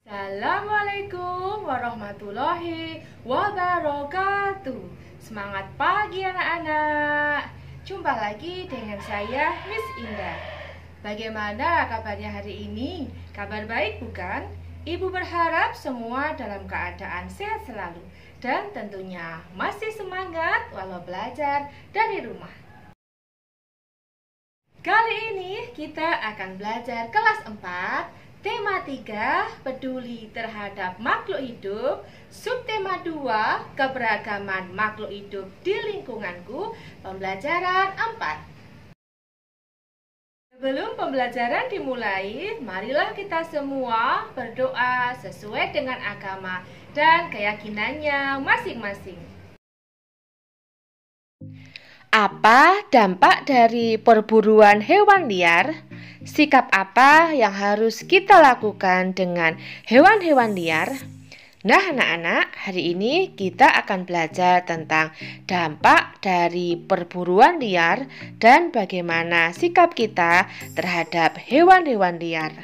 Assalamualaikum warahmatullahi wabarakatuh. Semangat pagi anak-anak. Jumpa lagi dengan saya Miss Indah. Bagaimana kabarnya hari ini? Kabar baik bukan? Ibu berharap semua dalam keadaan sehat selalu dan tentunya masih semangat walau belajar dari rumah. Kali ini kita akan belajar kelas 4, tema 3, peduli terhadap makhluk hidup. Subtema 2, keberagaman makhluk hidup di lingkunganku. Pembelajaran 4. Sebelum pembelajaran dimulai, marilah kita semua berdoa sesuai dengan agama dan keyakinannya masing-masing. Apa dampak dari perburuan hewan liar? Sikap apa yang harus kita lakukan dengan hewan-hewan liar? Nah anak-anak, hari ini kita akan belajar tentang dampak dari perburuan liar dan bagaimana sikap kita terhadap hewan-hewan liar.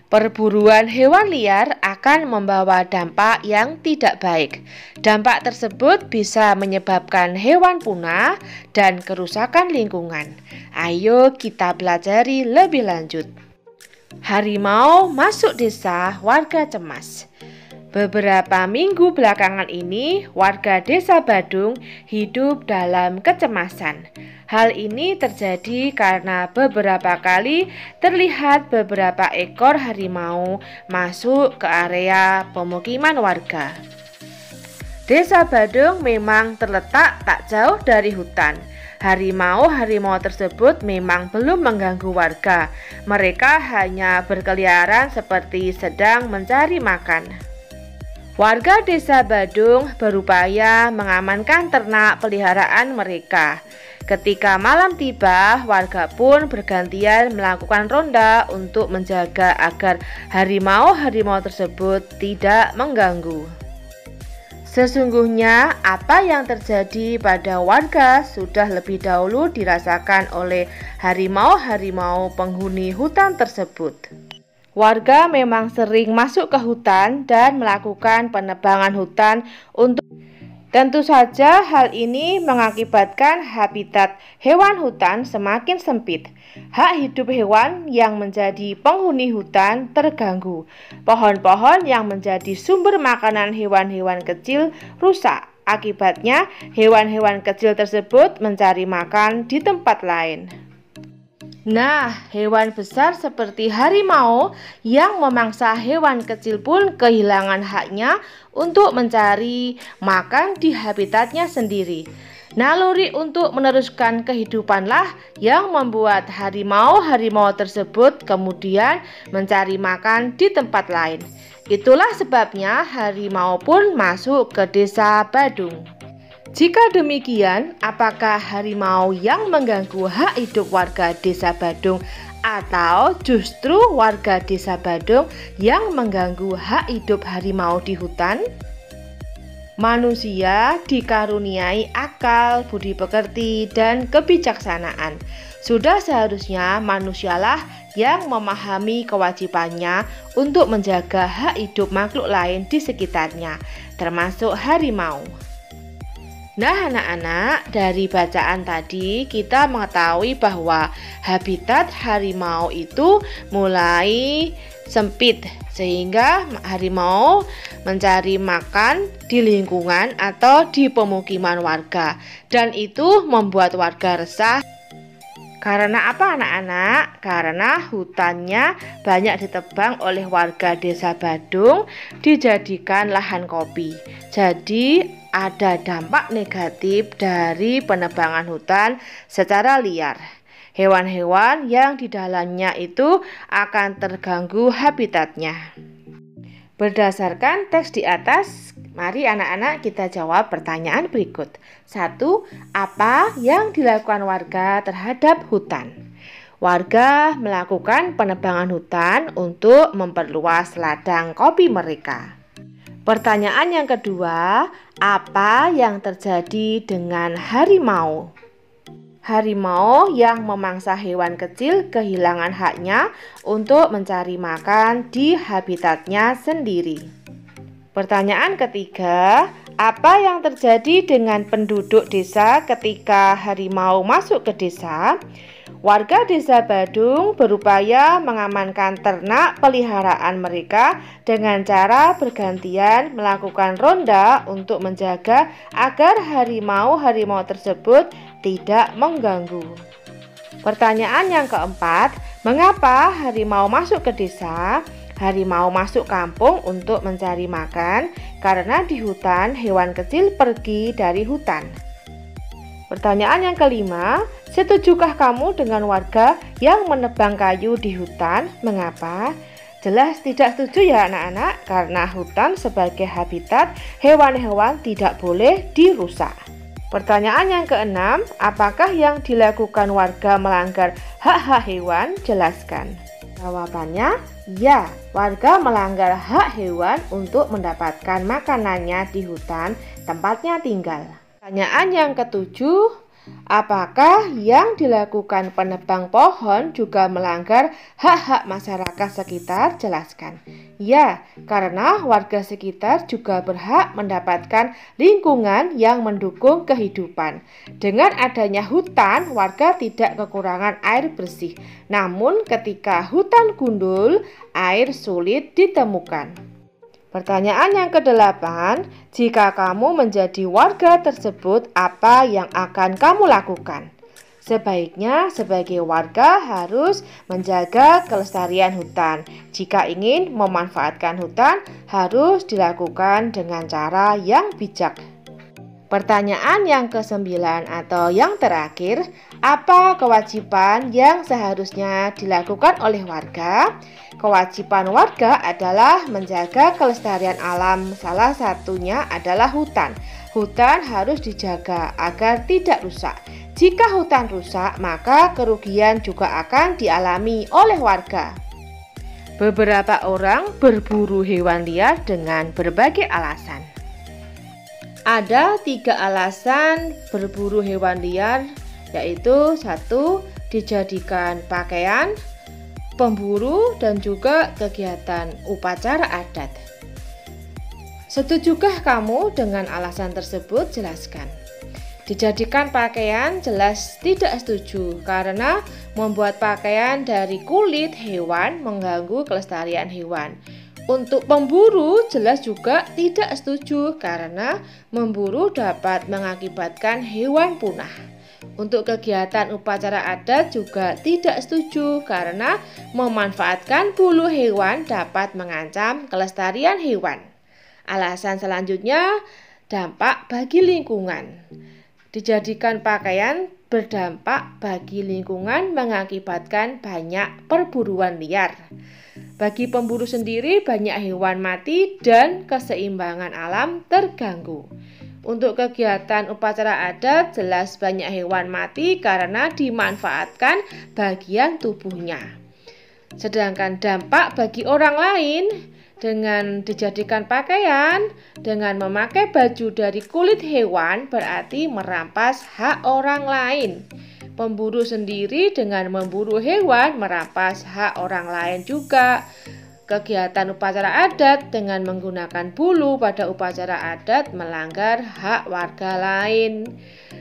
Perburuan hewan liar akan membawa dampak yang tidak baik. Dampak tersebut bisa menyebabkan hewan punah dan kerusakan lingkungan. Ayo kita pelajari lebih lanjut. Harimau masuk desa, warga cemas. Beberapa minggu belakangan ini, warga desa Badung hidup dalam kecemasan. Hal ini terjadi karena beberapa kali terlihat beberapa ekor harimau masuk ke area pemukiman warga. Desa Badung memang terletak tak jauh dari hutan. Harimau-harimau tersebut memang belum mengganggu warga. Mereka hanya berkeliaran seperti sedang mencari makan. Warga desa Badung berupaya mengamankan ternak peliharaan mereka. Ketika malam tiba, warga pun bergantian melakukan ronda untuk menjaga agar harimau-harimau tersebut tidak mengganggu. Sesungguhnya apa yang terjadi pada warga sudah lebih dahulu dirasakan oleh harimau-harimau penghuni hutan tersebut. Warga memang sering masuk ke hutan dan melakukan penebangan hutan untuk tentu saja hal ini mengakibatkan habitat hewan hutan semakin sempit. Hak hidup hewan yang menjadi penghuni hutan terganggu. Pohon-pohon yang menjadi sumber makanan hewan-hewan kecil rusak. Akibatnya, hewan-hewan kecil tersebut mencari makan di tempat lain. Nah, hewan besar seperti harimau yang memangsa hewan kecil pun kehilangan haknya untuk mencari makan di habitatnya sendiri. Naluri untuk meneruskan kehidupanlah yang membuat harimau-harimau tersebut kemudian mencari makan di tempat lain. Itulah sebabnya harimau pun masuk ke desa Badung. Jika demikian, apakah harimau yang mengganggu hak hidup warga desa Badung atau justru warga desa Badung yang mengganggu hak hidup harimau di hutan? Manusia dikaruniai akal, budi pekerti, dan kebijaksanaan. Sudah seharusnya manusialah yang memahami kewajibannya untuk menjaga hak hidup makhluk lain di sekitarnya, termasuk harimau. Nah anak-anak, dari bacaan tadi kita mengetahui bahwa habitat harimau itu mulai sempit sehingga harimau mencari makan di lingkungan atau di pemukiman warga, dan itu membuat warga resah. Karena apa anak-anak? Karena hutannya banyak ditebang oleh warga desa Badung dijadikan lahan kopi. Jadi ada dampak negatif dari penebangan hutan secara liar. Hewan-hewan yang di dalamnya itu akan terganggu habitatnya. Berdasarkan teks di atas, mari anak-anak kita jawab pertanyaan berikut. 1. Apa yang dilakukan warga terhadap hutan? Warga melakukan penebangan hutan untuk memperluas ladang kopi mereka. Pertanyaan yang kedua, apa yang terjadi dengan harimau? harimau yang memangsa hewan kecil kehilangan haknya untuk mencari makan di habitatnya sendiri. Pertanyaan ketiga, apa yang terjadi dengan penduduk desa ketika harimau masuk ke desa? Warga desa Badung berupaya mengamankan ternak peliharaan mereka dengan cara bergantian melakukan ronda untuk menjaga agar harimau-harimau tersebut tidak mengganggu. Pertanyaan yang keempat, mengapa harimau masuk ke desa? Harimau masuk kampung untuk mencari makan karena di hutan hewan kecil pergi dari hutan. Pertanyaan yang kelima, setujukah kamu dengan warga yang menebang kayu di hutan? Mengapa? Jelas tidak setuju ya anak-anak, karena hutan sebagai habitat hewan-hewan tidak boleh dirusak. Pertanyaan yang keenam, apakah yang dilakukan warga melanggar hak-hak hewan? Jelaskan. Jawabannya, ya, warga melanggar hak hewan untuk mendapatkan makanannya di hutan tempatnya tinggal. Pertanyaan yang ketujuh, apakah yang dilakukan penebang pohon juga melanggar hak-hak masyarakat sekitar? Jelaskan. Ya, karena warga sekitar juga berhak mendapatkan lingkungan yang mendukung kehidupan. Dengan adanya hutan, warga tidak kekurangan air bersih. Namun ketika hutan gundul, air sulit ditemukan. Pertanyaan yang kedelapan, jika kamu menjadi warga tersebut, apa yang akan kamu lakukan? Sebaiknya sebagai warga harus menjaga kelestarian hutan. Jika ingin memanfaatkan hutan, harus dilakukan dengan cara yang bijak. Pertanyaan yang kesembilan atau yang terakhir, apa kewajiban yang seharusnya dilakukan oleh warga? Kewajiban warga adalah menjaga kelestarian alam, salah satunya adalah hutan. Hutan harus dijaga agar tidak rusak. Jika hutan rusak, maka kerugian juga akan dialami oleh warga. Beberapa orang berburu hewan liar dengan berbagai alasan. Ada 3 alasan berburu hewan liar, yaitu 1. Dijadikan pakaian, pemburu, dan juga kegiatan upacara adat. Setujukah kamu dengan alasan tersebut? Jelaskan. Dijadikan pakaian jelas tidak setuju karena membuat pakaian dari kulit hewan mengganggu kelestarian hewan. Untuk pemburu jelas juga tidak setuju karena memburu dapat mengakibatkan hewan punah. Untuk kegiatan upacara adat juga tidak setuju karena memanfaatkan bulu hewan dapat mengancam kelestarian hewan. Alasan selanjutnya, dampak bagi lingkungan. Dijadikan pakaian berdampak bagi lingkungan mengakibatkan banyak perburuan liar. Bagi pemburu sendiri banyak hewan mati dan keseimbangan alam terganggu. Untuk kegiatan upacara adat jelas banyak hewan mati karena dimanfaatkan bagian tubuhnya. Sedangkan dampak bagi orang lain dengan dijadikan pakaian, dengan memakai baju dari kulit hewan berarti merampas hak orang lain. Pemburu sendiri dengan memburu hewan merampas hak orang lain juga. Kegiatan upacara adat dengan menggunakan bulu pada upacara adat melanggar hak warga lain.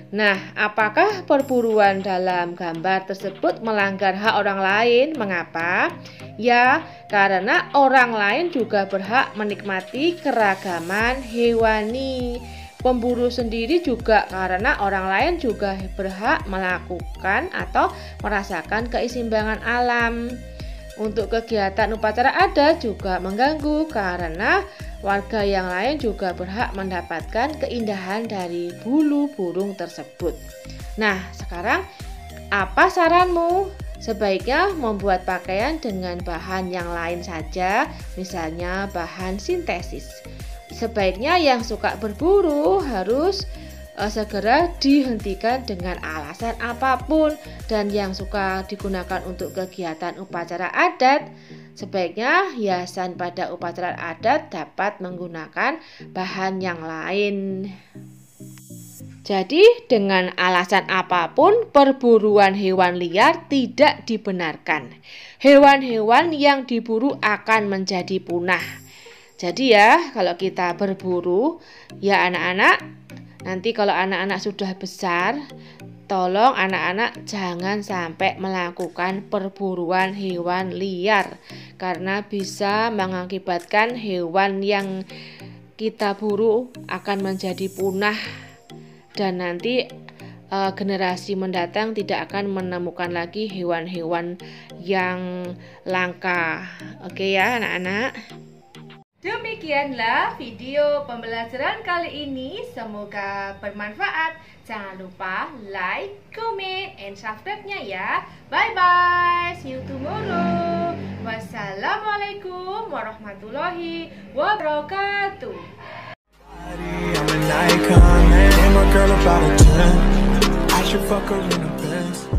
Nah, apakah perburuan dalam gambar tersebut melanggar hak orang lain? Mengapa? Ya, karena orang lain juga berhak menikmati keragaman hewani. Pemburu sendiri juga karena orang lain juga berhak melakukan atau merasakan keseimbangan alam. Untuk kegiatan upacara adat juga mengganggu karena warga yang lain juga berhak mendapatkan keindahan dari bulu burung tersebut. Nah, sekarang apa saranmu? Sebaiknya membuat pakaian dengan bahan yang lain saja, misalnya bahan sintesis. Sebaiknya yang suka berburu harus segera dihentikan dengan alasan apapun, dan yang suka digunakan untuk kegiatan upacara adat sebaiknya hiasan pada upacara adat dapat menggunakan bahan yang lain. Jadi dengan alasan apapun perburuan hewan liar tidak dibenarkan. Hewan-hewan yang diburu akan menjadi punah. Jadi ya kalau kita berburu ya anak-anak, nanti kalau anak-anak sudah besar, tolong anak-anak jangan sampai melakukan perburuan hewan liar. Karena bisa mengakibatkan hewan yang kita buru akan menjadi punah. Dan nanti generasi mendatang tidak akan menemukan lagi hewan-hewan yang langka. Oke ya anak-anak. Demikianlah video pembelajaran kali ini. Semoga bermanfaat. Jangan lupa like, comment, and subscribe-nya ya. Bye-bye. See you tomorrow. Wassalamualaikum warahmatullahi wabarakatuh. I'm an icon, man. And my girl about a 10. I should fuck her in a Benz.